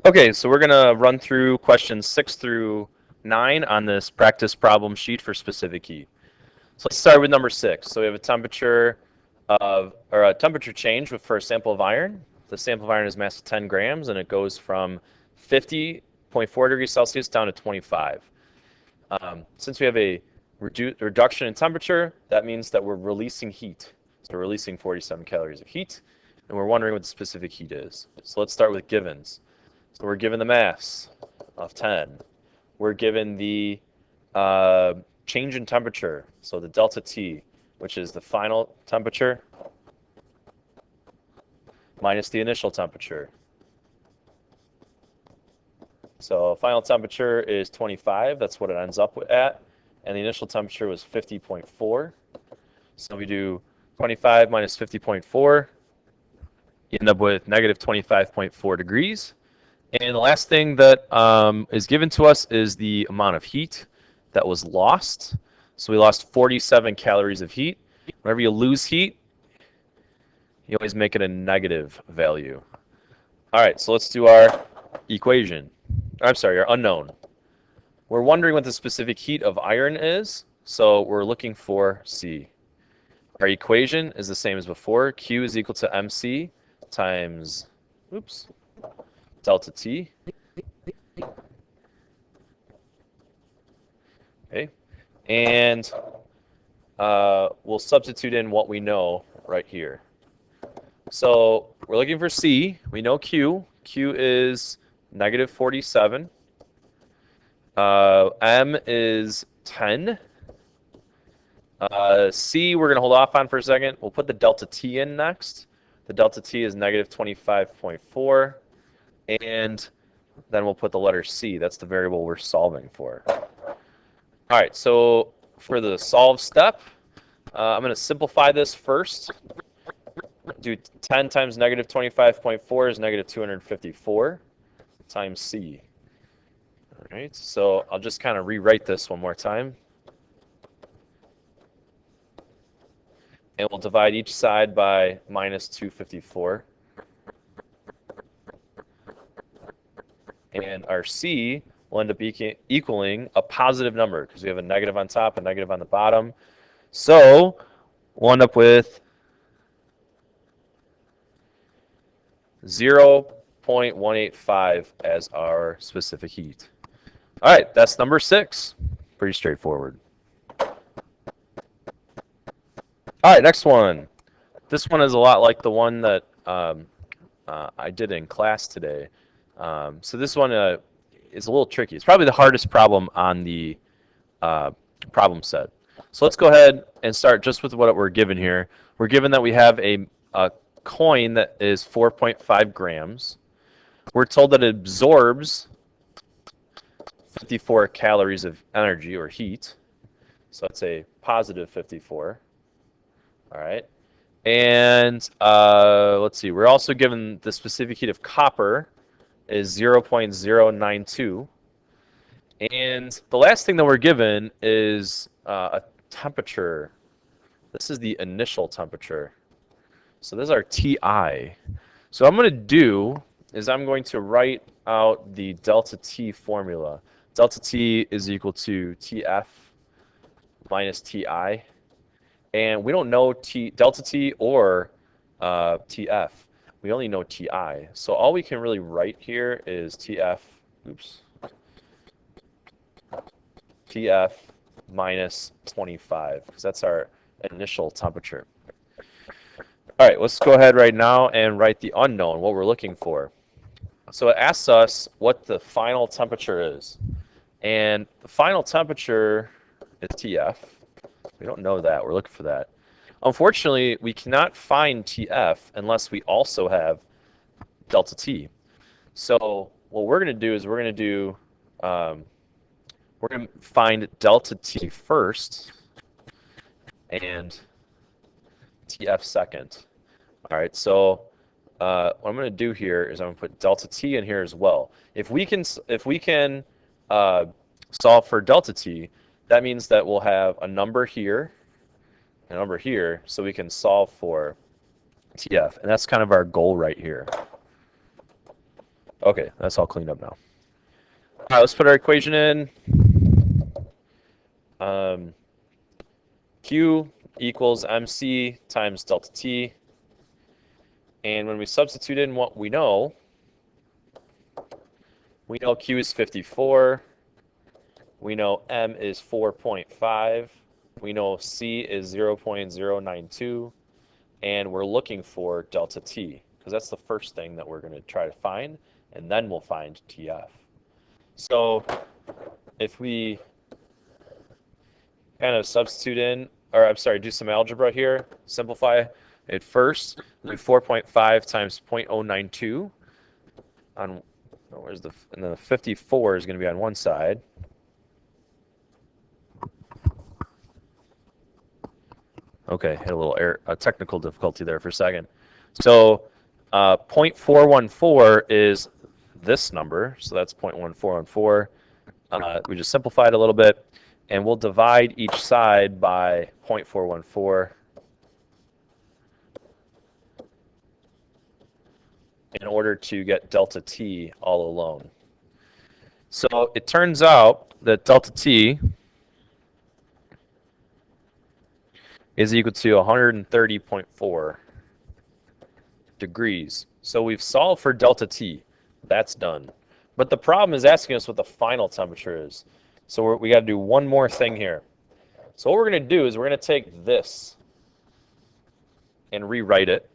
Okay, so we're going to run through questions 6 through 9 on this practice problem sheet for specific heat. So let's start with number 6. So we have a temperature change for a sample of iron. The sample of iron is mass of 10 grams, and it goes from 50.4 degrees Celsius down to 25. Since we have a reduction in temperature, that means that we're releasing heat. So we're releasing 47 calories of heat, and we're wondering what the specific heat is. So let's start with givens. So we're given the mass of 10. We're given the change in temperature, so the delta T, which is the final temperature minus the initial temperature. So final temperature is 25. That's what it ends up at. And the initial temperature was 50.4. So we do 25 minus 50.4. You end up with negative 25.4 degrees. And the last thing that is given to us is the amount of heat that was lost. So we lost 47 calories of heat. Whenever you lose heat, you always make it a negative value. All right, so let's do our equation. I'm sorry, our unknown. We're wondering what the specific heat of iron is, so we're looking for C. Our equation is the same as before. Q is equal to MC times, delta T. Okay, and we'll substitute in what we know right here. So we're looking for C. We know Q. Q is negative 47. M is 10. C we're going to hold off on for a second. We'll put the delta T in next. The delta T is negative 25.4. And then we'll put the letter C. That's the variable we're solving for. All right, so for the solve step, I'm going to simplify this first. Do 10 times negative 25.4 is negative 254 times C. All right, so I'll just kind of rewrite this one more time. And we'll divide each side by minus 254. And our C will end up equaling a positive number because we have a negative on top, a negative on the bottom. So we'll end up with 0.185 as our specific heat. All right, that's number 6. Pretty straightforward. All right, next one. This one is a lot like the one that I did in class today. So this one is a little tricky. It's probably the hardest problem on the problem set. So let's go ahead and start just with what we're given here. We're given that we have a coin that is 4.5 grams. We're told that it absorbs 54 calories of energy or heat. So that's a positive 54. All right. And let's see. We're also given the specific heat of copper is 0.092. And the last thing that we're given is a temperature. This is the initial temperature. So this is our TI. So what I'm going to do is I'm going to write out the delta T formula. Delta T is equal to TF minus TI. And we don't know delta T or TF. We only know TI. So all we can really write here is TF minus 25, because that's our initial temperature. All right, let's go ahead right now and write the unknown, what we're looking for. So it asks us what the final temperature is. And the final temperature is TF. We don't know that. We're looking for that. Unfortunately, we cannot find TF unless we also have delta T. So what we're going to do is we're going to find delta T first and TF second. All right, so what I'm going to do here is I'm going to put delta T in here as well. If we can solve for delta T, that means that we'll have a number here, a number here, so we can solve for TF. And that's kind of our goal right here. Okay, that's all cleaned up now. All right, let's put our equation in. Q equals MC times delta T. And when we substitute in what we know Q is 54. We know M is 4.5. We know C is 0.092. And we're looking for delta T, because that's the first thing that we're going to try to find, and then we'll find TF. So if we kind of substitute in, or I'm sorry, do some algebra here, simplify it first. We have 4.5 times 0.092 on, where's the, and then the 54 is going to be on one side. Okay, had a little technical difficulty there for a second. So 0.414 is this number, so that's 0.1414. We just simplified a little bit, and we'll divide each side by 0.414 in order to get delta T all alone. So it turns out that delta T is equal to 130.4 degrees. So we've solved for delta T. That's done. But the problem is asking us what the final temperature is. So we got to do one more thing here. So what we're going to do is we're going to take this and rewrite it.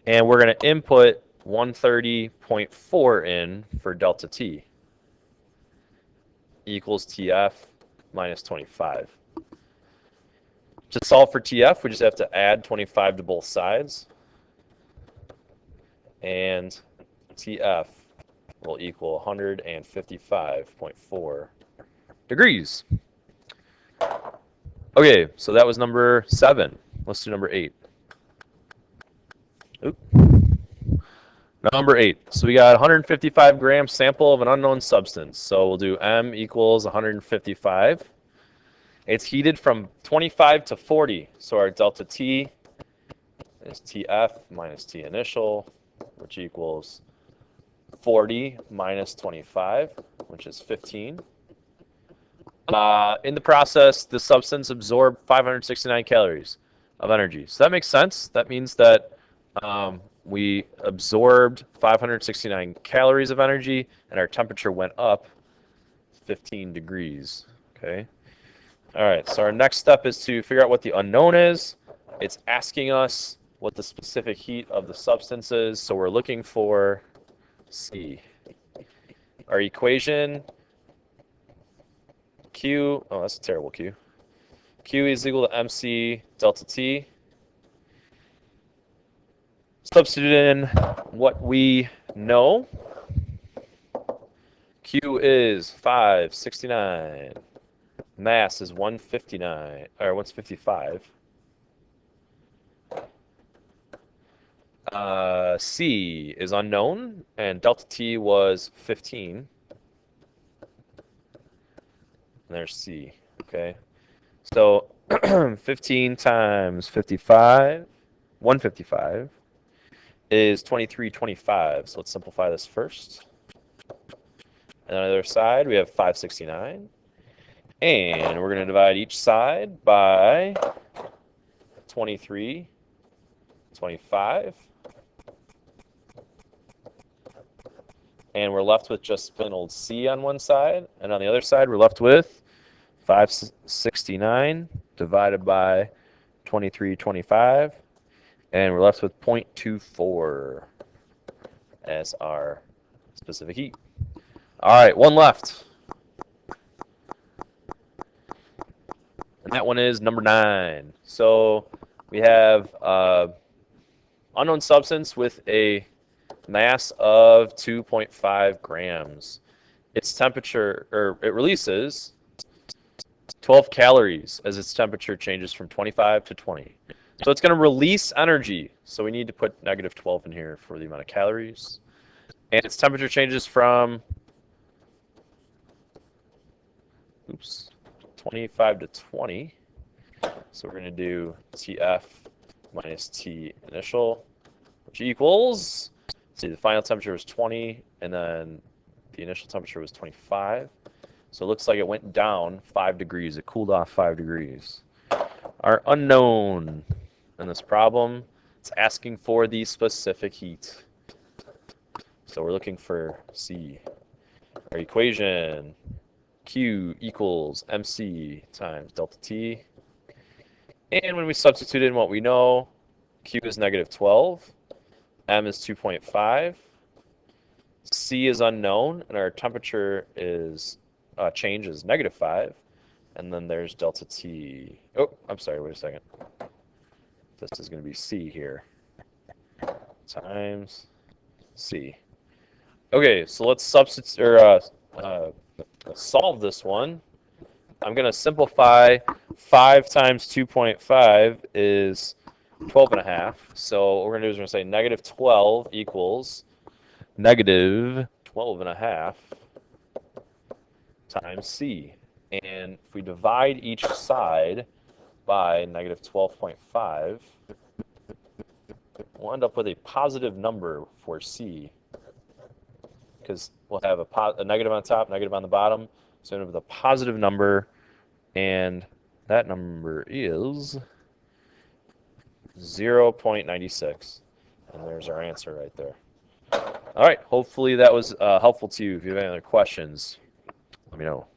And we're going to input 130.4 in for delta T equals TF minus 25. To solve for TF, we just have to add 25 to both sides. And TF will equal 155.4 degrees. Okay, so that was number 7. Let's do number 8. Oop. Number 8. So we got 155 gram sample of an unknown substance. So we'll do M equals 155. It's heated from 25 to 40. So our delta T is TF minus T initial, which equals 40 minus 25, which is 15. In the process, the substance absorbed 569 calories of energy. So that makes sense. That means that we absorbed 569 calories of energy, and our temperature went up 15 degrees. Okay. All right. So our next step is to figure out what the unknown is. It's asking us what the specific heat of the substance is. So we're looking for C. Our equation, Q, oh, that's a terrible Q. Q is equal to MC delta T. Substitute in what we know. Q is 569. Mass is 159, or 155. C is unknown, and delta T was 15. And there's C, okay? So 15 times 55, 155, is 2325. So let's simplify this first. And on the other side, we have 569. And we're going to divide each side by 2325. And we're left with just plain old C on one side. And on the other side, we're left with 569 divided by 2325. And we're left with 0.24 as our specific heat. All right, one left. And that one is number 9. So we have unknown substance with a mass of 2.5 grams. Its temperature, or it releases 12 calories as its temperature changes from 25 to 20. So it's going to release energy. So we need to put negative 12 in here for the amount of calories. And its temperature changes from 25 to 20. So we're going to do TF minus T initial, which equals, let's see, the final temperature was 20, and then the initial temperature was 25. So it looks like it went down 5 degrees. It cooled off 5 degrees. Our unknown in this problem, it's asking for the specific heat. So we're looking for C. Our equation, Q equals MC times delta T. And when we substitute in what we know, Q is negative 12, M is 2.5, C is unknown, and our temperature is change is negative 5, and then there's delta T. Oh, I'm sorry, wait a second. This is going to be C here, times C. Okay, so let's substitute or solve this one. I'm going to simplify. 5 times 2.5 is 12.5. So what we're going to do is we're going to say negative 12 equals negative 12.5 times C. And if we divide each side by negative 12.5, we'll end up with a positive number for C, because we'll have a negative on top, negative on the bottom. So we'll have a positive number, and that number is 0.96. And there's our answer right there. All right, hopefully that was helpful to you. If you have any other questions, let me know.